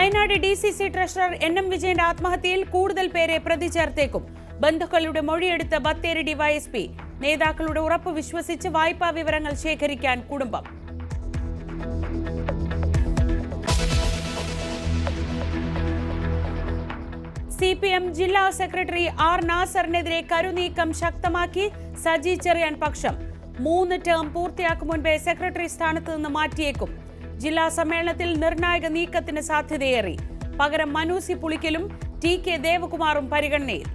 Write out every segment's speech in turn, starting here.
Wayanad DCC treasurer NM വിജയന്റെ ആത്മഹത്യയിൽ കൂടുതൽ പേരെ പ്രതി ചേർത്തേക്കും. ബന്ധുക്കളുടെ മൊഴിയെടുത്ത് ബത്തേരി ഡിവൈഎസ്പി. നേതാക്കളുടെ ഉറപ്പ് വിശ്വസിച്ച് വായ്പാ വിവരങ്ങൾ ശേഖരിക്കാൻ കുടുംബം. CPM ജില്ലാ സെക്രട്ടറി R. നാസറിനെതിരെ കരുനീക്കം ശക്തമാക്കി സജി ചെറിയാൻ പക്ഷം. 3 ടേം പൂർത്തിയാക്കും മുൻപേ സെക്രട്ടറി സ്ഥാനത്ത് നിന്ന് മാറ്റിയേക്കും. ജില്ലാ സമ്മേളനത്തിൽ നിർണായക നീക്കത്തിന് സാധ്യതയേറി. പകരം മനൂസി പുളിക്കലും TK ദേവകുമാറും പരിഗണനയിൽ.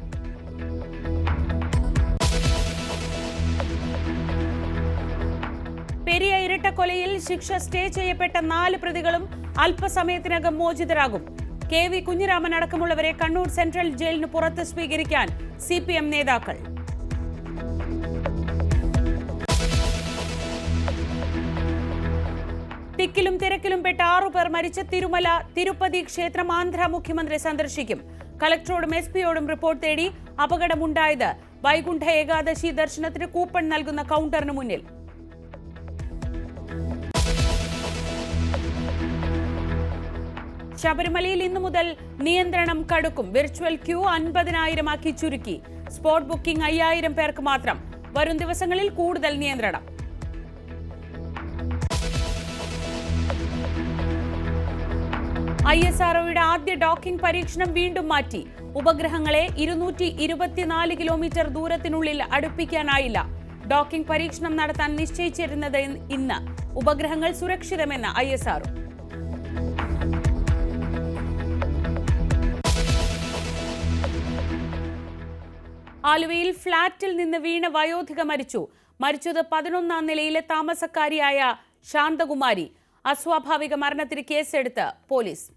പെരിയ ഇരട്ടക്കൊലയിൽ ശിക്ഷ സ്റ്റേ ചെയ്യപ്പെട്ട 4 പ്രതികളും അല്പസമയത്തിനകം മോചിതരാകും. KV കുഞ്ഞിരാമൻ അടക്കമുള്ളവരെ കണ്ണൂർ സെൻട്രൽ ജയിലിന് പുറത്ത് സ്വീകരിക്കാൻ CPM നേതാക്കൾ. തിക്കിലും തിരക്കിലും പെട്ട 6 പേർ മരിച്ച തിരുമല തിരുപ്പതി ക്ഷേത്രം ആന്ധ്ര മുഖ്യമന്ത്രി സന്ദർശിക്കും. കളക്ടറോടും SP-യോടും റിപ്പോർട്ട് തേടി. അപകടമുണ്ടായത് വൈകുണ്ഠ ഏകാദശി ദർശനത്തിന് കൂപ്പൺ നൽകുന്ന കൗണ്ടറിന് മുന്നിൽ. ശബരിമലയിൽ ഇന്നു മുതൽ നിയന്ത്രണം കടുക്കും. വിർച്വൽ ക്യൂ 50,000 ആക്കി ചുരുക്കി. സ്പോട്ട് ബുക്കിംഗ് 5,000 പേർക്ക് മാത്രം. വരും ദിവസങ്ങളിൽ കൂടുതൽ നിയന്ത്രണം. ISROയുടെ ആദ്യ ഡോക്കിംഗ് പരീക്ഷണം വീണ്ടും മാറ്റി. ഉപഗ്രഹങ്ങളെ 224 കിലോമീറ്റർ ദൂരത്തിനുള്ളിൽ അടുപ്പിക്കാനായില്ല. ഡോക്കിംഗ് പരീക്ഷണം നടത്താൻ നിശ്ചയിച്ചിരുന്നത് ഇന്ന്. ഉപഗ്രഹങ്ങൾ സുരക്ഷിതമെന്ന് ISRO. ആലുവയിൽ ഫ്ളാറ്റിൽ നിന്ന് വീണ വയോധിക മരിച്ചു. മരിച്ചത് 11ാം നിലയിലെ താമസക്കാരിയായ ശാന്തകുമാരി. അസ്വാഭാവിക മരണത്തിന് കേസെടുത്ത് പോലീസ്.